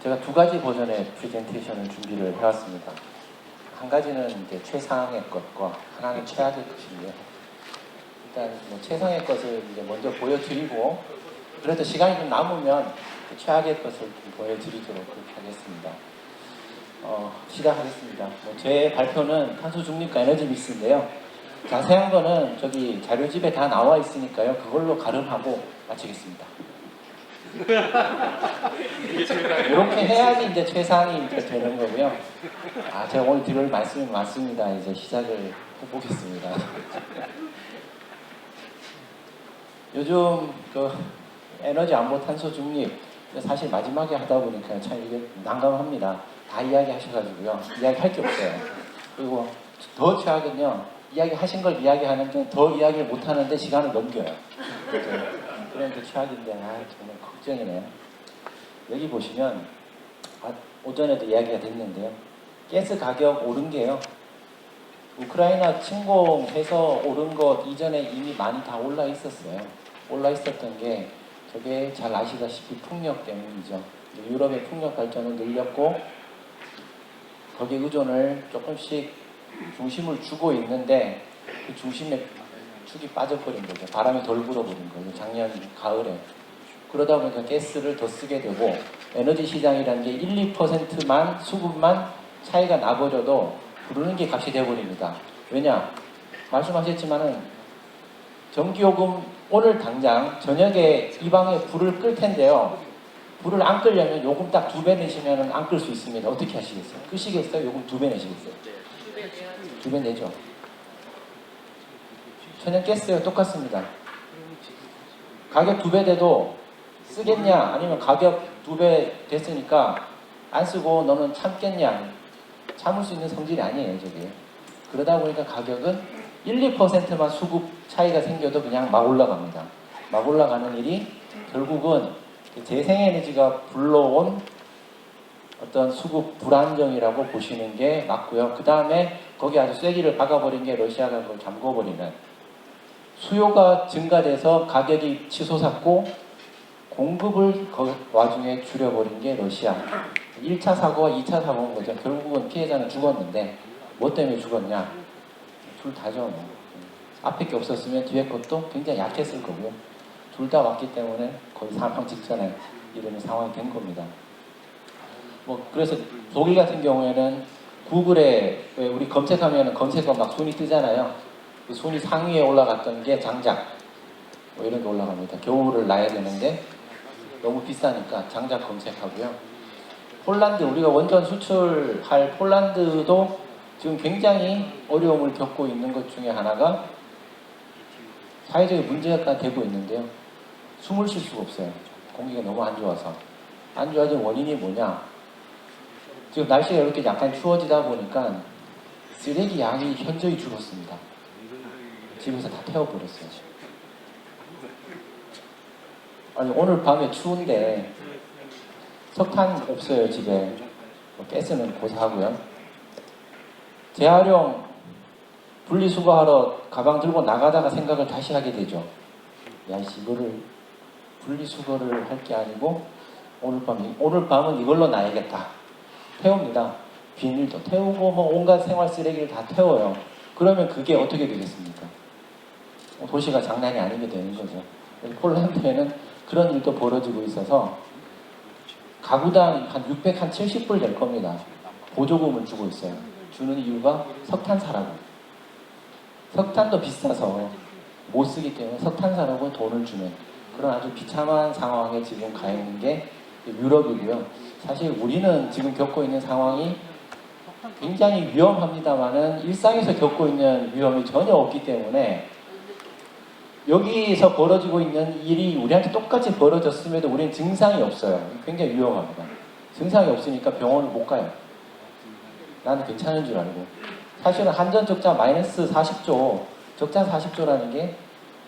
제가 두 가지 버전의 프레젠테이션을 준비를 해왔습니다. 한 가지는 이제 최상의 것과 하나는 최악의 것인데요. 일단 뭐 최상의 것을 이제 먼저 보여드리고, 그래도 시간이 좀 남으면 그 최악의 것을 좀 보여드리도록 그렇게 하겠습니다. 시작하겠습니다. 제 발표는 탄소 중립과 에너지 믹스인데요. 자세한 거는 저기 자료집에 다 나와 있으니까요. 그걸로 가름하고 마치겠습니다. 이렇게 해야지 이제 최상이 이제 되는 거고요. 제가 오늘 드릴 말씀이 맞습니다. 이제 시작을 해보겠습니다. 요즘 그 에너지 안보 탄소 중립 사실 마지막에 하다 보니까 참 이게 난감합니다. 다 이야기하셔가지고요. 이야기할 게 없어요. 그리고 더 최악은요. 이야기하신 걸 이야기하는데 더 이야기를 못하는데 시간을 넘겨요. 그런 게 최악인데 정말 걱정이네요. 여기 보시면 오전에도 이야기가 됐는데요. 가스 가격 오른 게요. 우크라이나 침공해서 오른 것 이전에 이미 많이 다 올라 있었어요. 올라 있었던 게 저게 잘 아시다시피 풍력 때문이죠. 유럽의 풍력 발전을 늘렸고 거기에 의존을 조금씩 중심을 주고 있는데 그 중심에 축이 빠져버린 거죠. 바람이 덜 불어버린 거예요. 작년 가을에. 그러다 보니까 가스를 더 쓰게 되고 에너지 시장이라는 게 1, 2%만 수급만 차이가 나버려도 부르는 게 값이 되어버립니다. 왜냐? 말씀하셨지만은 전기요금 오늘 당장 저녁에 이 방에 불을 끌 텐데요. 불을 안 끌려면 요금 딱 2배 내시면 안 끌 수 있습니다. 어떻게 하시겠어요? 끄시겠어요? 요금 2배 내시겠어요? 2배 내죠. 천연 가스와 똑같습니다. 가격 2배 돼도 쓰겠냐? 아니면 가격 2배 됐으니까 안 쓰고 너는 참겠냐? 참을 수 있는 성질이 아니에요, 저게. 그러다 보니까 가격은 1, 2%만 수급 차이가 생겨도 그냥 막 올라갑니다. 막 올라가는 일이 결국은 재생에너지가 불러온 어떤 수급 불안정이라고 보시는 게 맞고요. 그 다음에 거기 아주 쐐기를 박아버린 게 러시아가 그걸 잠궈버리는, 수요가 증가돼서 가격이 치솟았고 공급을 그 와중에 줄여버린 게 러시아. 1차 사고와 2차 사고인 거죠. 결국은 피해자는 죽었는데 뭐 때문에 죽었냐? 둘 다죠. 앞에 게 없었으면 뒤에 것도 굉장히 약했을 거고요. 둘 다 왔기 때문에 거의 사망 직전에 이런 상황이 된 겁니다. 그래서 독일 같은 경우에는 구글에 우리 검색하면 검색어 막 순위 뜨잖아요. 그 순위 상위에 올라갔던 게 장작 이런 게 올라갑니다. 겨울을 나야 되는데 너무 비싸니까 장작 검색하고요. 폴란드, 우리가 원전 수출할 폴란드도 지금 굉장히 어려움을 겪고 있는 것 중에 하나가 사회적인 문제가 되고 있는데요. 숨을 쉴 수가 없어요. 공기가 너무 안 좋아서. 안 좋아진 원인이 뭐냐? 지금 날씨가 이렇게 약간 추워지다 보니까 쓰레기 양이 현저히 줄었습니다. 집에서 다 태워버렸어요. 아니, 오늘 밤에 추운데 석탄 없어요, 집에. 가스는 고사하고요. 재활용 분리수거하러 가방 들고 나가다가 생각을 다시 하게 되죠. 이거를 분리수거를 할 게 아니고 오늘 밤은 이걸로 놔야겠다. 태웁니다. 비닐도 태우고 온갖 생활 쓰레기를 다 태워요. 그러면 그게 어떻게 되겠습니까? 도시가 장난이 아니게 되는 거죠. 폴란드에는 그런 일도 벌어지고 있어서 가구당 한 670불 될 겁니다. 보조금을 주고 있어요. 주는 이유가 석탄 사라고. 석탄도 비싸서 못 쓰기 때문에 석탄 사라고 돈을 주는 그런 아주 비참한 상황에 지금 가 있는 게 유럽이고요. 사실 우리는 지금 겪고 있는 상황이 굉장히 위험합니다만은 일상에서 겪고 있는 위험이 전혀 없기 때문에 여기서 벌어지고 있는 일이 우리한테 똑같이 벌어졌음에도 우리는 증상이 없어요. 굉장히 위험합니다. 증상이 없으니까 병원을 못 가요. 나는 괜찮은 줄 알고. 사실은 한전 적자 마이너스 40조, 적자 40조라는 게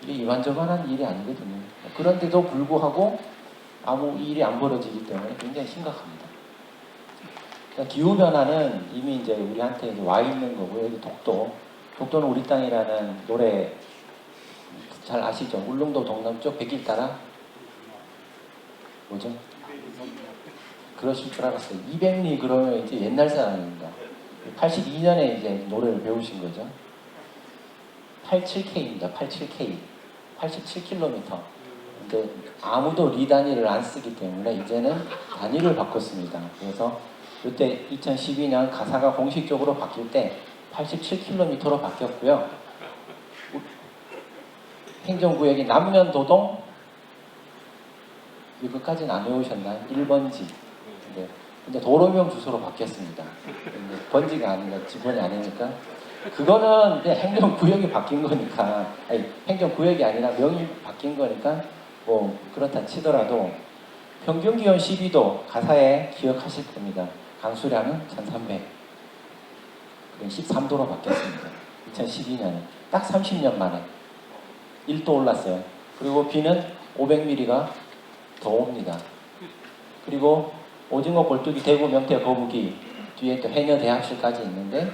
이게 이만저만한 일이 아니거든요. 그런데도 불구하고 아무 일이 안 벌어지기 때문에 굉장히 심각합니다. 그러니까 기후변화는 이미 이제 우리한테 이제 와 있는 거고요. 여기 독도는 우리 땅이라는 노래 잘 아시죠? 울릉도 동남쪽 백길 따라 뭐죠? 그러실 줄 알았어요. 200리 그러면 이제 옛날 사람입니다. 82년에 이제 노래를 배우신 거죠. 87K입니다. 87K. 87km. 근데 아무도 리 단위를 안 쓰기 때문에 이제는 단위를 바꿨습니다. 그래서 그때 2012년 가사가 공식적으로 바뀔 때 87km로 바뀌었고요. 행정구역이 남면도동 이거까지는 안 외우셨나요? 1번지. 근데 도로명 주소로 바뀌었습니다. 근데 번지가 아니라 지번이 아니니까 그거는 그냥 행정구역이 바뀐 거니까 아니 행정구역이 아니라 명이 바뀐 거니까 뭐 그렇다 치더라도 평균 기온 12도 가사에 기억하실 겁니다. 강수량은 1300 13도로 바뀌었습니다. 2012년에 딱 30년 만에 1도 올랐어요. 그리고 비는 500mm가 더 옵니다. 그리고 오징어 꼴뚜기 대구 명태 거북이 뒤에 또 해녀 대합실까지 있는데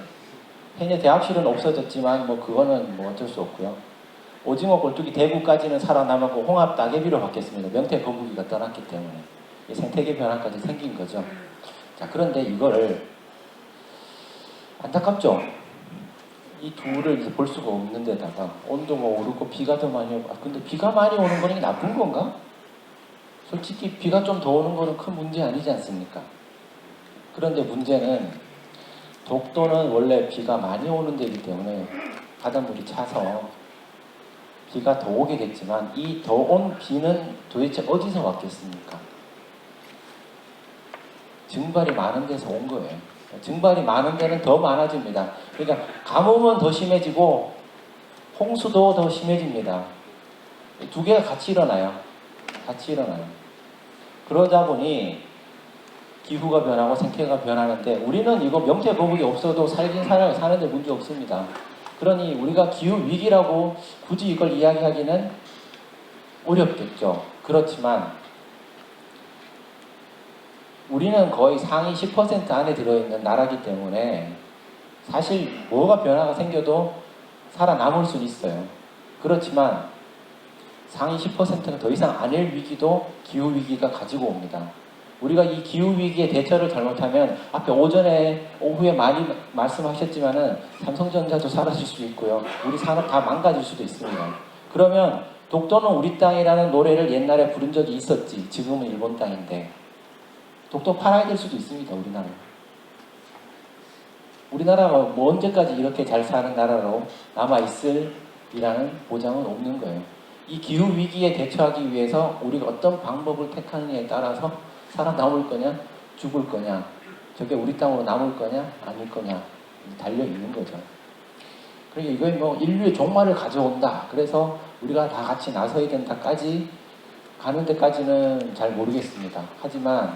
해녀 대합실은 없어졌지만 뭐 그거는 뭐 어쩔 수 없고요. 오징어 꼴뚜기 대구까지는 살아남았고 홍합 따개비로 바뀌었습니다. 명태 거북이가 떠났기 때문에 생태계 변화까지 생긴 거죠. 자, 그런데 이거를 안타깝죠. 이 둘을 이제 볼 수가 없는 데다가 온도가 오르고 비가 더 많이 오고 근데 비가 많이 오는 거는 나쁜 건가? 솔직히 비가 좀 더 오는 거는 큰 문제 아니지 않습니까? 그런데 문제는 독도는 원래 비가 많이 오는 데이기 때문에 바닷물이 차서 비가 더 오게 됐지만 이 더 온 비는 도대체 어디서 왔겠습니까? 증발이 많은 데서 온 거예요. 증발이 많은 데는 더 많아집니다. 그러니까 가뭄은 더 심해지고 홍수도 더 심해집니다. 두 개가 같이 일어나요. 그러다 보니 기후가 변하고 생태계가 변하는데 우리는 이거 명태 거북이 없어도 살긴 살아요. 사는데 문제 없습니다. 그러니 우리가 기후 위기라고 굳이 이걸 이야기하기는 어렵겠죠. 그렇지만 우리는 거의 상위 10% 안에 들어있는 나라이기 때문에 사실 뭐가 변화가 생겨도 살아남을 수는 있어요. 그렇지만 상위 10%가 더 이상 아닐 위기도 기후위기가 가지고 옵니다. 우리가 이 기후위기에 대처를 잘못하면 앞에 오전에 오후에 많이 말씀하셨지만은 삼성전자도 사라질 수 있고요. 우리 산업 다 망가질 수도 있습니다. 그러면 독도는 우리 땅이라는 노래를 옛날에 부른 적이 있었지. 지금은 일본 땅인데 독도 팔아야 될 수도 있습니다. 우리나라가 뭐 언제까지 이렇게 잘 사는 나라로 남아있을이라는 보장은 없는 거예요. 이 기후위기에 대처하기 위해서 우리가 어떤 방법을 택하느냐에 따라서 살아남을 거냐 죽을 거냐 저게 우리 땅으로 남을 거냐 아닐 거냐 달려있는 거죠. 그러니까 이건 뭐 인류의 종말을 가져온다. 그래서 우리가 다 같이 나서야 된다까지 가는 데까지는 잘 모르겠습니다. 하지만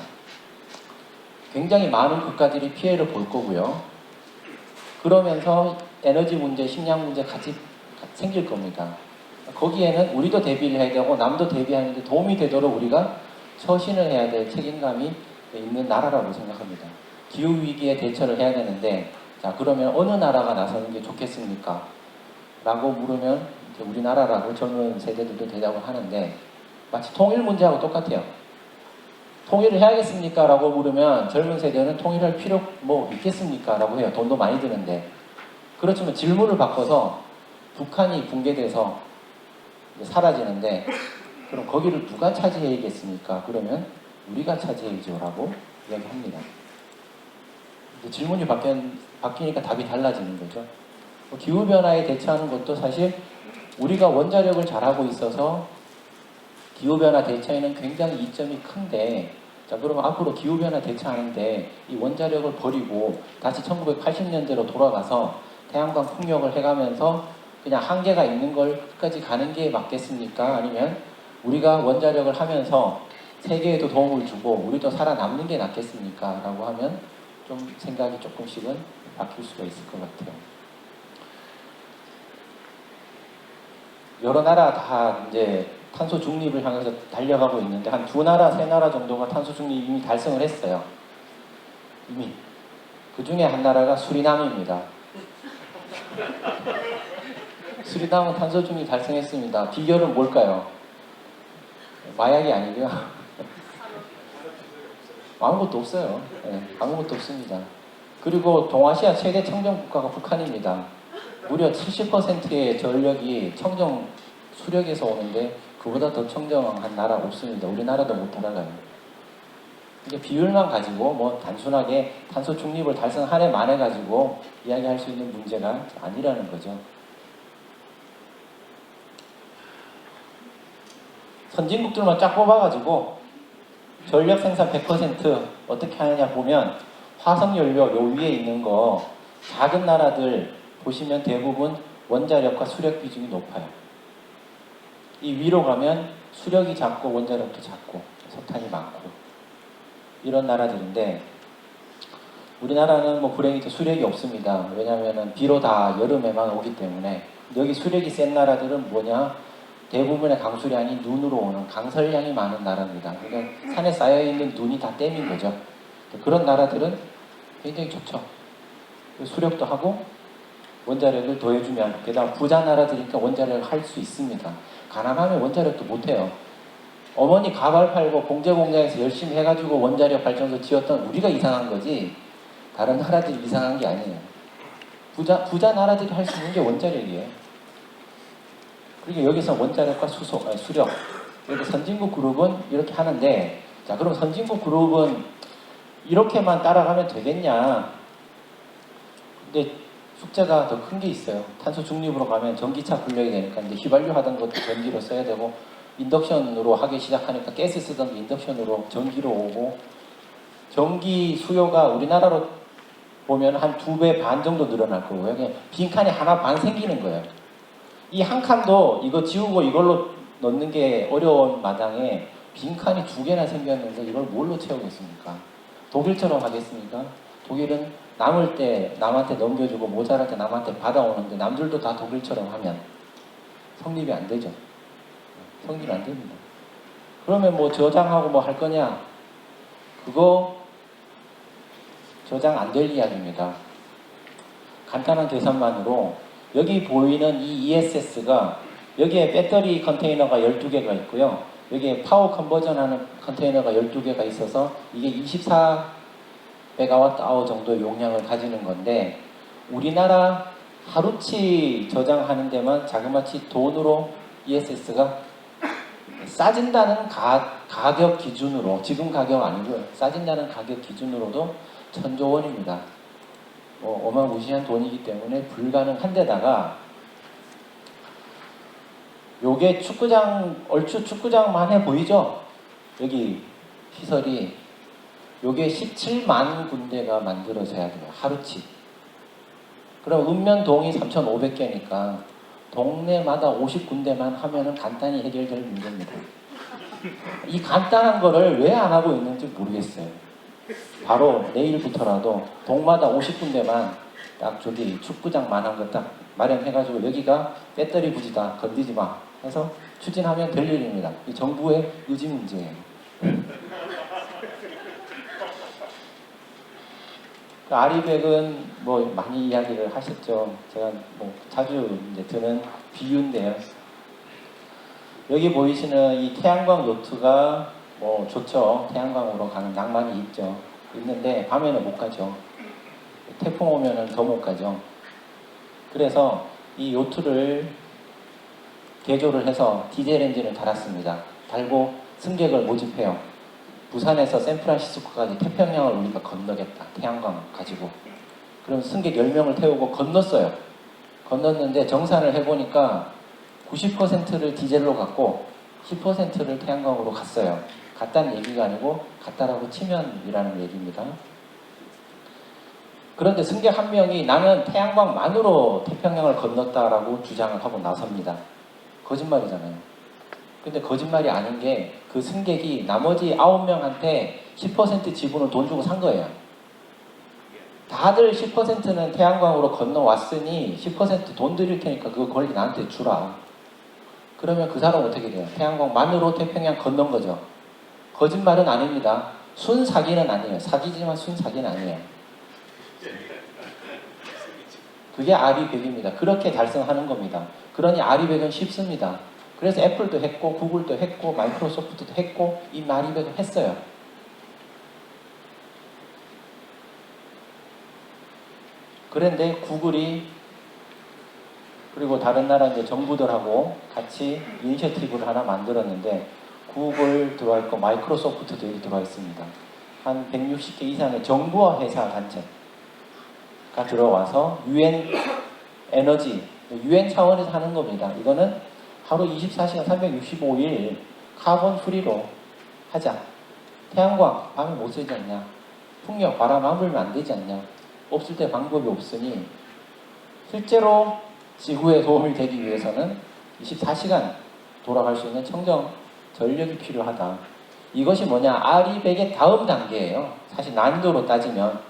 굉장히 많은 국가들이 피해를 볼 거고요. 그러면서 에너지 문제, 식량 문제 같이 생길 겁니다. 거기에는 우리도 대비를 해야 되고 남도 대비하는데 도움이 되도록 우리가 처신을 해야 될 책임감이 있는 나라라고 생각합니다. 기후위기에 대처를 해야 되는데 자 그러면 어느 나라가 나서는 게 좋겠습니까? 라고 물으면 이제 우리나라라고 젊은 세대들도 대답을 하는데 마치 통일 문제하고 똑같아요. 통일을 해야겠습니까? 라고 물으면 젊은 세대는 통일할 필요 뭐 있겠습니까? 라고 해요. 돈도 많이 드는데. 그렇지만 질문을 바꿔서 북한이 붕괴돼서 사라지는데 그럼 거기를 누가 차지해야겠습니까? 그러면 우리가 차지해야죠 라고 이야기합니다. 이제 질문이 바뀌니까 답이 달라지는 거죠. 기후변화에 대처하는 것도 사실 우리가 원자력을 잘하고 있어서 기후변화 대처에는 굉장히 이점이 큰데 자 그러면 앞으로 기후변화 대처하는데 이 원자력을 버리고 다시 1980년대로 돌아가서 태양광 풍력을 해가면서 그냥 한계가 있는 걸 끝까지 가는 게 맞겠습니까? 아니면 우리가 원자력을 하면서 세계에도 도움을 주고 우리도 살아남는 게 낫겠습니까? 라고 하면 좀 생각이 조금씩은 바뀔 수가 있을 것 같아요. 여러 나라 다 이제 탄소 중립을 향해서 달려가고 있는데 한 두 나라, 세 나라 정도가 탄소 중립 이미 달성을 했어요. 이미. 그 중에 한 나라가 수리남입니다. 수리남은 탄소 중립 달성했습니다. 비결은 뭘까요? 마약이 아니고요. 아무것도 없어요. 네, 아무것도 없습니다. 그리고 동아시아 최대 청정 국가가 북한입니다. 무려 70%의 전력이 청정 수력에서 오는데 그보다 더 청정한 나라 없습니다. 우리나라도 못 따라가요. 이게 비율만 가지고 뭐 단순하게 탄소 중립을 달성하네 만에 가지고 이야기할 수 있는 문제가 아니라는 거죠. 선진국들만 쫙 뽑아가지고 전력 생산 100% 어떻게 하느냐 보면 화석연료 요 위에 있는 거 작은 나라들 보시면 대부분 원자력과 수력 비중이 높아요. 이 위로 가면 수력이 작고 원자력도 작고 석탄이 많고 이런 나라들인데 우리나라는 뭐 불행히도 수력이 없습니다. 왜냐하면 비로 다 여름에만 오기 때문에. 여기 수력이 센 나라들은 뭐냐? 대부분의 강수량이 눈으로 오는 강설량이 많은 나라입니다. 그러니까 산에 쌓여있는 눈이 다 댐인 거죠. 그런 나라들은 굉장히 좋죠. 수력도 하고 원자력을 더해주면 게다가 부자 나라들이니까 원자력을 할 수 있습니다. 가난하면 원자력도 못해요. 어머니 가발 팔고 공제 공장에서 열심히 해가지고 원자력 발전소 지었던 우리가 이상한 거지 다른 나라들이 이상한 게 아니에요. 부자 나라들이 할 수 있는 게 원자력이에요. 그리고 여기서 원자력과 수력 여기 선진국 그룹은 이렇게 하는데 자 그럼 선진국 그룹은 이렇게만 따라가면 되겠냐? 근데 숙제가 더 큰 게 있어요. 탄소 중립으로 가면 전기차 분력이 되니까 이제 휘발유 하던 것도 전기로 써야 되고 인덕션으로 하기 시작하니까 가스 쓰던 게 인덕션으로 전기로 오고 전기 수요가 우리나라로 보면 한 2배 반 정도 늘어날 거고요. 그냥 빈칸이 하나 반 생기는 거예요. 이 한 칸도 이거 지우고 이걸로 넣는 게 어려운 마당에 빈칸이 2개나 생겼는데 이걸 뭘로 채우겠습니까? 독일처럼 하겠습니까? 독일은 남을 때 남한테 넘겨주고 모자랄 때 남한테 받아오는데 남들도 다 독일처럼 하면 성립이 안 되죠. 성립이 안 됩니다. 그러면 뭐 저장하고 뭐 할 거냐? 그거 저장 안 될 이야기입니다. 간단한 계산만으로 여기 보이는 이 ESS가 여기에 배터리 컨테이너가 12개가 있고요. 여기에 파워 컨버전하는 컨테이너가 12개가 있어서 이게 24메가와트 아워 정도의 용량을 가지는 건데 우리나라 하루치 저장하는 데만 자그마치 돈으로 ESS가 싸진다는 가격 기준으로 지금 가격 아니고요. 싸진다는 가격 기준으로도 1000조 원입니다. 뭐 어마무시한 돈이기 때문에 불가능한 데다가 요게 축구장 얼추 축구장만 해 보이죠? 여기 시설이 요게 17만 군데가 만들어져야 돼요. 하루치. 그럼 읍면동이 3,500개니까 동네마다 50군데만 하면은 간단히 해결될 문제입니다. 이 간단한 거를 왜 안 하고 있는지 모르겠어요. 바로 내일부터라도 동마다 50군데만 딱 저기 축구장만한 거 딱 마련해가지고 여기가 배터리 부지다 건드지 마 해서 추진하면 될 일입니다. 이 정부의 의지 문제예요. 아리백은 뭐 많이 이야기를 하셨죠. 제가 뭐 자주 이제 드는 비유인데요. 여기 보이시는 이 태양광 요트가 뭐 좋죠. 태양광으로 가는 낭만이 있는데 밤에는 못 가죠. 태풍 오면은 더 못 가죠. 그래서 이 요트를 개조를 해서 디젤 엔진을 달았습니다. 달고 승객을 모집해요. 부산에서 샌프란시스코까지 태평양을 우리가 건너겠다. 태양광 가지고. 그럼 승객 10명을 태우고 건넜어요. 건넜는데 정산을 해보니까 90%를 디젤로 갔고 10%를 태양광으로 갔어요. 갔다는 얘기가 아니고 갔다라고 치면이라는 얘기입니다. 그런데 승객 한 명이 나는 태양광만으로 태평양을 건넜다라고 주장을 하고 나섭니다. 거짓말이잖아요. 근데 거짓말이 아닌 게 그 승객이 나머지 9명한테 10% 지분을 돈 주고 산 거예요. 다들 10%는 태양광으로 건너왔으니 10% 돈 드릴 테니까 그거 권리 나한테 주라. 그러면 그 사람 어떻게 돼요? 태양광만으로 태평양 건넌 거죠. 거짓말은 아닙니다. 순 사기는 아니에요. 사기지만 순 사기는 아니에요. 그게 아리백입니다. 그렇게 달성하는 겁니다. 그러니 아리백은 쉽습니다. 그래서 애플도 했고 구글도 했고 마이크로소프트도 했고 이 아리백을 했어요. 그런데 구글이 그리고 다른 나라 이제 정부들하고 같이 이니셔티브를 하나 만들었는데 구글 들어와 있고 마이크로소프트도 여기 들어와 있습니다. 한 160개 이상의 정부와 회사 단체가 들어와서 UN 에너지, UN 차원에서 하는 겁니다. 이거는 하루 24시간 365일 카본 프리로 하자. 태양광 밤에 못 쓰지 않냐? 풍력, 바람 안 불면 안 되지 않냐? 없을 때 방법이 없으니 실제로 지구에 도움이 되기 위해서는 24시간 돌아갈 수 있는 청정 전력이 필요하다. 이것이 뭐냐? 아리백의 다음 단계예요. 사실 난이도로 따지면.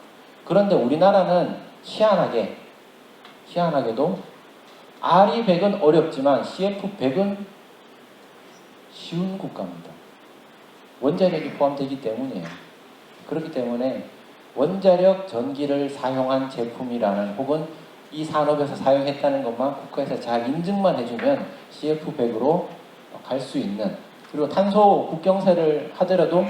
그런데 우리나라는 희한하게도 아리백은 어렵지만 CF100은 쉬운 국가입니다. 원자력이 포함되기 때문이에요. 그렇기 때문에 원자력 전기를 사용한 제품이라는 혹은 이 산업에서 사용했다는 것만 국가에서 잘 인증만 해주면 CF100으로 갈 수 있는, 그리고 탄소 국경세를 하더라도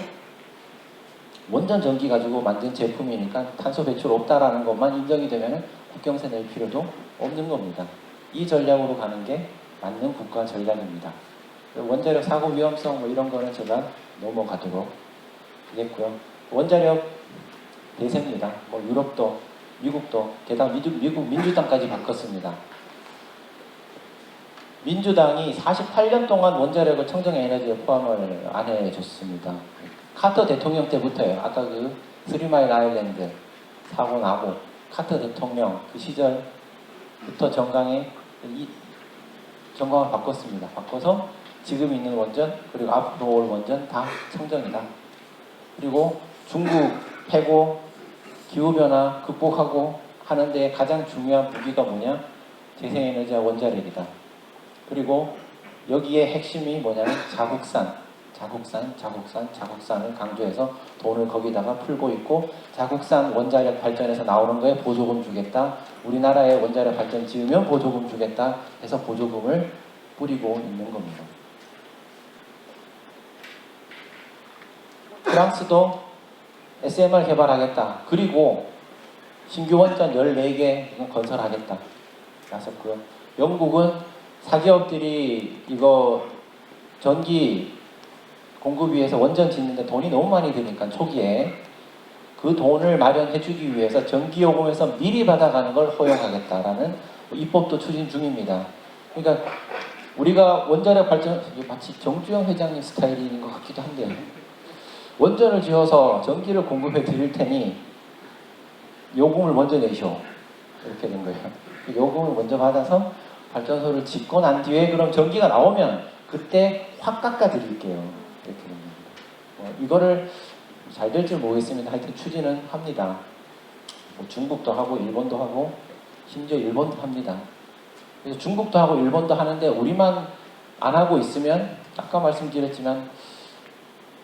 원전 전기 가지고 만든 제품이니까 탄소 배출 없다라는 것만 인정이 되면 국경세 낼 필요도 없는 겁니다. 이 전략으로 가는 게 맞는 국가 전략입니다. 원자력 사고 위험성 뭐 이런 거는 제가 넘어가도록 하겠고요. 원자력 대세입니다. 뭐 유럽도 미국도 게다가 미국 민주당까지 바꿨습니다. 민주당이 48년 동안 원자력을 청정에너지에 포함을 안 해줬습니다. 카터 대통령 때부터요. 아까 그 스리마일 아일랜드 사고 나고 카터 대통령 그 시절부터 정강을 바꿨습니다. 바꿔서 지금 있는 원전 그리고 앞으로 올 원전 다 청정이다. 그리고 중국 패고 기후변화 극복하고 하는데 가장 중요한 무기가 뭐냐? 재생에너지와 원자력이다. 그리고 여기에 핵심이 뭐냐면 자국산을 강조해서 돈을 거기다가 풀고 있고, 자국산 원자력 발전에서 나오는 거에 보조금 주겠다. 우리나라에 원자력 발전 지으면 보조금 주겠다 해서 보조금을 뿌리고 있는 겁니다. 프랑스도 SMR 개발하겠다. 그리고 신규 원전 14개 건설하겠다. 나섰고요. 영국은 사기업들이 이거 전기 공급 위해서 원전 짓는데 돈이 너무 많이 드니까 초기에 그 돈을 마련해주기 위해서 전기요금에서 미리 받아가는 걸 허용하겠다라는 입법도 추진 중입니다. 그러니까 우리가 원자력 발전, 마치 정주영 회장님 스타일인 것 같기도 한데요. 원전을 지어서 전기를 공급해 드릴 테니 요금을 먼저 내시오. 이렇게 된 거예요. 요금을 먼저 받아서 발전소를 짓고 난 뒤에 그럼 전기가 나오면 그때 확 깎아 드릴게요. 이렇게 된 겁니다. 이거를 잘 될지 모르겠습니다. 하여튼 추진은 합니다. 뭐 중국도 하고 일본도 하고 심지어 일본도 합니다. 그래서 중국도 하고 일본도 하는데 우리만 안 하고 있으면 아까 말씀드렸지만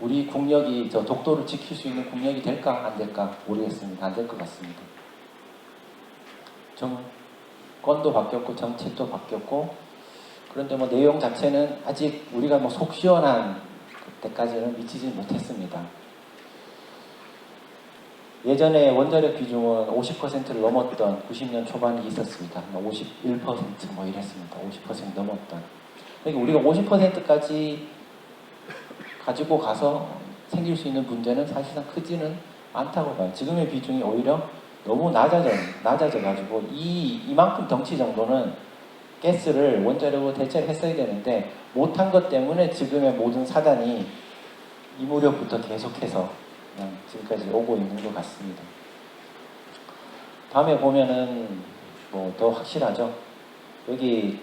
우리 국력이 저 독도를 지킬 수 있는 국력이 될까 안 될까 모르겠습니다. 안 될 것 같습니다. 정권도 바뀌었고 정책도 바뀌었고, 그런데 뭐 내용 자체는 아직 우리가 뭐 속 시원한 그때까지는 미치지 못했습니다. 예전에 원자력 비중은 50%를 넘었던 90년 초반이 있었습니다. 51% 뭐 이랬습니다. 50% 넘었던. 그러니까 우리가 50%까지 가지고 가서 생길 수 있는 문제는 사실상 크지는 않다고 봐요. 지금의 비중이 오히려 너무 낮아져가지고 이만큼 덩치 정도는 가스를 원자력으로 대체를 했어야 되는데 못한 것 때문에 지금의 모든 사단이 이 무렵부터 계속해서 그냥 지금까지 오고 있는 것 같습니다. 다음에 보면은 뭐 더 확실하죠. 여기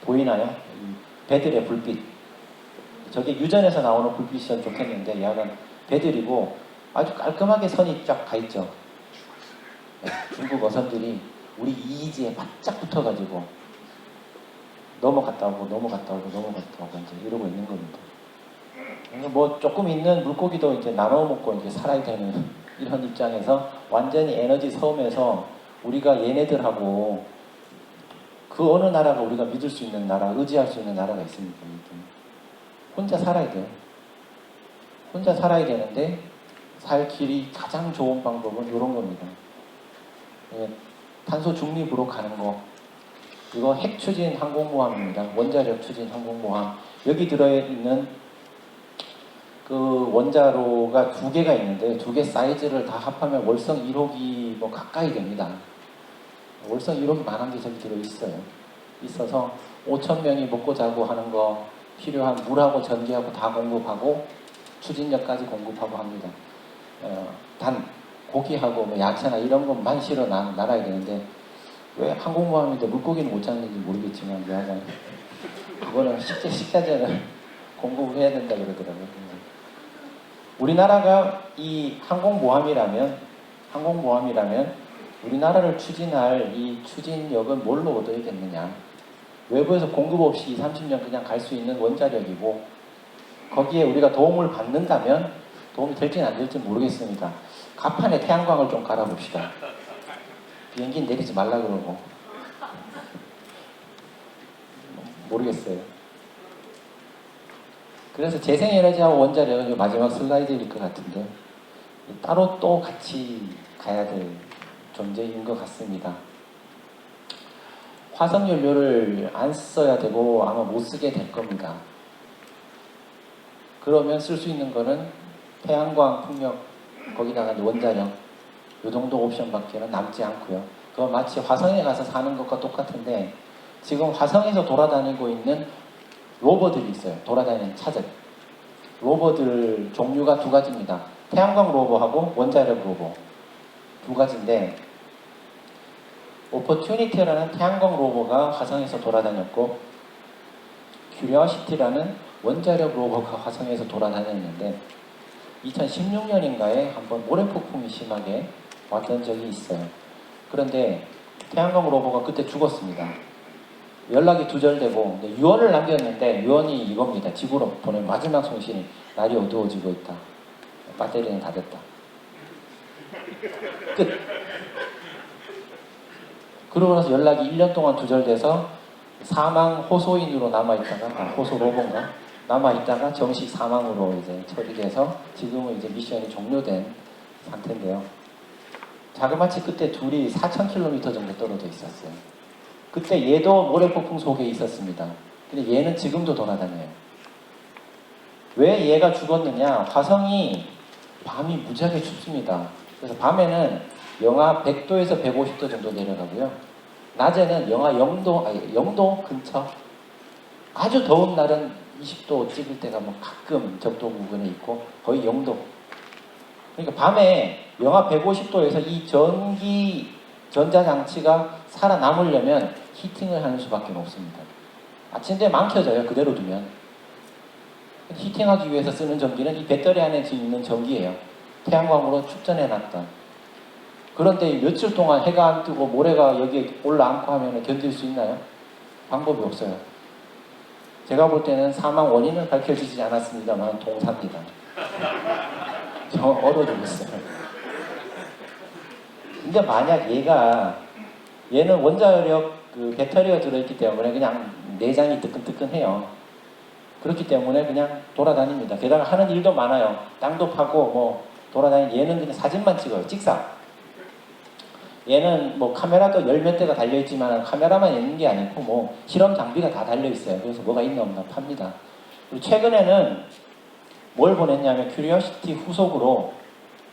보이나요? 배들의 불빛. 저게 유전에서 나오는 불빛이면 좋겠는데 얘는 배들이고 아주 깔끔하게 선이 쫙 가 있죠. 네, 중국 어선들이 우리 이의지에 바짝 붙어가지고 넘어갔다 오고 넘어갔다 오고 넘어갔다 오고 이제 이러고 있는 겁니다. 뭐 조금 있는 물고기도 이제 나눠 먹고 이제 살아야 되는 이런 입장에서 완전히 에너지 섬에서 우리가 얘네들하고 그 어느 나라가 우리가 믿을 수 있는 나라, 의지할 수 있는 나라가 있습니까? 혼자 살아야 돼요. 혼자 살아야 되는데 살 길이 가장 좋은 방법은 이런 겁니다. 탄소 중립으로 가는 거. 이거 핵 추진 항공모함입니다. 원자력 추진 항공모함. 여기 들어있는 그 원자로가 두 개가 있는데 두 개 사이즈를 다 합하면 월성 1호기 뭐 가까이 됩니다. 월성 1호기 만한 게 저기 들어있어요. 있어서 5,000명이 먹고 자고 하는 거 필요한 물하고 전기하고 다 공급하고 추진력까지 공급하고 합니다. 단 고기하고 뭐 야채나 이런 것만 실어 날아야 되는데 왜 항공모함인데 물고기는 못 잡는지 모르겠지만 여하간 그거는 식자재는 공급을 해야 된다 그러더라고요. 우리나라가 이 항공모함이라면 우리나라를 추진할 이 추진력은 뭘로 얻어야겠느냐. 외부에서 공급 없이 20, 30년 그냥 갈 수 있는 원자력이고 거기에 우리가 도움을 받는다면 도움이 될지는 안 될지 모르겠으니까 갑판에 태양광을 좀 갈아봅시다. 비행기 내리지 말라 그러고 모르겠어요. 그래서 재생에너지하고 원자력은 마지막 슬라이드일 것 같은데 따로 또 같이 가야 될 존재인 것 같습니다. 화석연료를 안 써야 되고 아마 못 쓰게 될 겁니다. 그러면 쓸 수 있는 거는 태양광, 풍력, 거기다가 원자력 이 정도 옵션밖에는 남지 않고요. 그거 마치 화성에 가서 사는 것과 똑같은데 지금 화성에서 돌아다니고 있는 로버들이 있어요. 돌아다니는 차들. 로버들 종류가 두 가지입니다. 태양광 로버하고 원자력 로버 두 가지인데 오퍼튜니티라는 태양광 로버가 화성에서 돌아다녔고 큐리오시티라는 원자력 로버가 화성에서 돌아다녔는데 2016년인가에 한번 모래폭풍이 심하게 왔던 적이 있어요. 그런데 태양광 로버가 그때 죽었습니다. 연락이 두절되고 유언을 남겼는데 유언이 이겁니다. 지구로 보낸 마지막 송신이 날이 어두워지고 있다. 배터리는 다 됐다. 끝. 그러고 나서 연락이 1년 동안 두절돼서 사망 호소인으로 남아있다가 호소 로버인가? 남아있다가 정식 사망으로 이제 처리돼서 지금은 이제 미션이 종료된 상태인데요. 자그마치 그때 둘이 4,000km 정도 떨어져 있었어요. 그때 얘도 모래폭풍 속에 있었습니다. 근데 얘는 지금도 돌아다녀요. 왜 얘가 죽었느냐? 화성이 밤이 무지하게 춥습니다. 그래서 밤에는 영하 100도에서 150도 정도 내려가고요. 낮에는 영하 0도 근처. 아주 더운 날은 20도 찍을 때가 뭐 가끔 적도 부근에 있고 거의 0도. 그러니까 밤에 영하 150도에서 이 전자장치가 살아남으려면 히팅을 하는 수밖에 없습니다. 아침 되면 안 켜져요. 그대로 두면. 히팅하기 위해서 쓰는 전기는 이 배터리 안에 있는 전기예요. 태양광으로 축전해놨던. 그런데 며칠 동안 해가 안 뜨고 모래가 여기에 올라앉고 하면 견딜 수 있나요? 방법이 없어요. 제가 볼 때는 사망 원인은 밝혀지지 않았습니다만 동사입니다. 저 얼어 죽었어요. 근데 만약 얘는 원자력 그 배터리가 들어있기 때문에 그냥 내장이 뜨끈뜨끈해요. 그렇기 때문에 그냥 돌아다닙니다. 게다가 하는 일도 많아요. 땅도 파고 뭐 돌아다니는 얘는 그냥 사진만 찍어요. 찍사. 얘는 뭐 카메라도 열 몇 대가 달려있지만 카메라만 있는 게 아니고 뭐 실험 장비가 다 달려있어요. 그래서 뭐가 있나 없나 팝니다. 그리고 최근에는 뭘 보냈냐면 큐리오시티 후속으로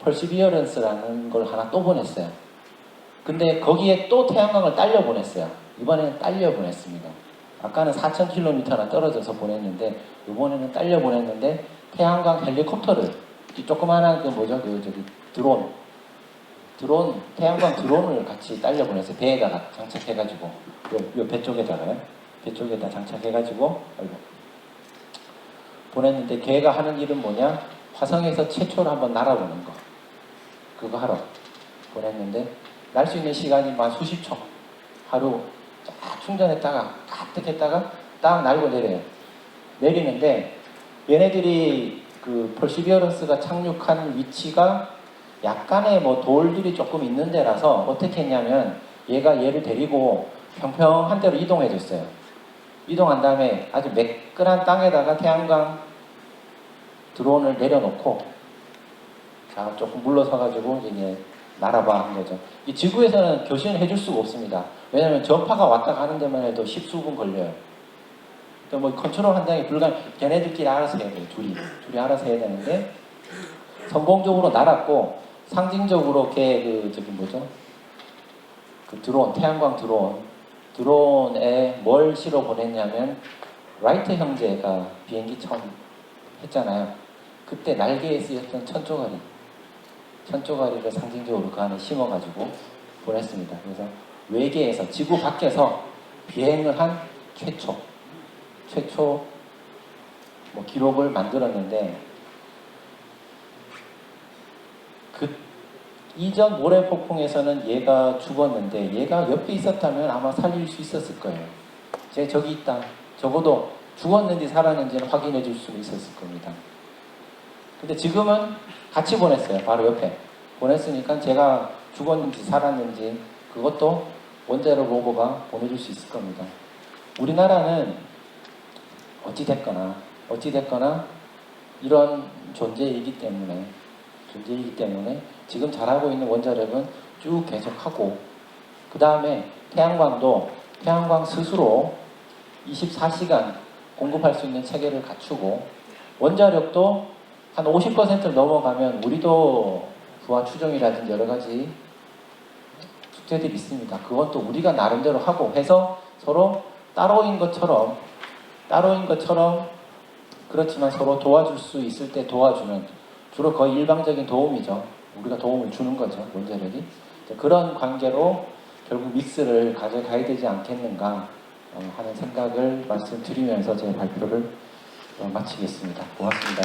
퍼시비어런스라는 걸 하나 또 보냈어요. 근데 거기에 또 태양광을 딸려 보냈어요. 이번에는 딸려 보냈습니다. 아까는 4,000km나 떨어져서 보냈는데 이번에는 딸려 보냈는데 태양광 헬리콥터를 조그마한 그 뭐죠? 드론, 태양광 드론을 같이 딸려 보냈어요. 배에다가 장착해가지고 요 배 쪽에다가요. 배 쪽에다 장착해가지고 보냈는데 걔가 하는 일은 뭐냐? 화성에서 최초로 한번 날아보는 거. 그거 하러 보냈는데 날 수 있는 시간이 만 수십 초. 하루 쫙 충전했다가 가득 했다가 딱 날고 내려요. 내리는데 얘네들이 그 퍼시비어런스가 착륙한 위치가 약간의 뭐 돌들이 조금 있는 데라서 어떻게 했냐면 얘가 얘를 데리고 평평한 데로 이동해 줬어요. 이동한 다음에 아주 매끈한 땅에다가 태양광 드론을 내려놓고 자 조금 물러서가지고 이제 날아봐 한 거죠. 이 지구에서는 교신을 해줄 수가 없습니다. 왜냐하면 전파가 왔다 가는 데만 해도 십수분 걸려요. 그러니까 뭐 컨트롤 한다는 게 불가능. 걔네들끼리 알아서 해야 돼요. 둘이 알아서 해야 되는데 성공적으로 날았고 상징적으로 걔 그 저기 뭐죠? 그 드론 태양광 드론에 뭘 실어 보냈냐면 라이트 형제가 비행기 처음 했잖아요. 그때 날개에 쓰였던 천조가리를 상징적으로 그 안에 심어가지고 보냈습니다. 그래서 외계에서 지구 밖에서 비행을 한 최초 뭐 기록을 만들었는데 그 이전 모래 폭풍에서는 얘가 죽었는데 얘가 옆에 있었다면 아마 살릴 수 있었을 거예요. 제 저기 있다. 적어도 죽었는지 살았는지는 확인해 줄 수 있었을 겁니다. 근데 지금은 같이 보냈어요. 바로 옆에. 보냈으니까 제가 죽었는지 살았는지 그것도 원자로 로버가 보내줄 수 있을 겁니다. 우리나라는 어찌됐거나 이런 존재이기 때문에 지금 잘하고 있는 원자력은 쭉 계속하고 그 다음에 태양광 스스로 24시간 공급할 수 있는 체계를 갖추고 원자력도 한 50%를 넘어가면 우리도 부하 추정이라든지 여러 가지 숙제들이 있습니다. 그건 또 우리가 나름대로 하고 해서 서로 따로인 것처럼 그렇지만 서로 도와줄 수 있을 때 도와주는 주로 거의 일방적인 도움이죠. 우리가 도움을 주는 거죠. 원자력이. 그런 관계로 결국 믹스를 가져가야 되지 않겠는가 하는 생각을 말씀드리면서 제 발표를 마치겠습니다. 고맙습니다.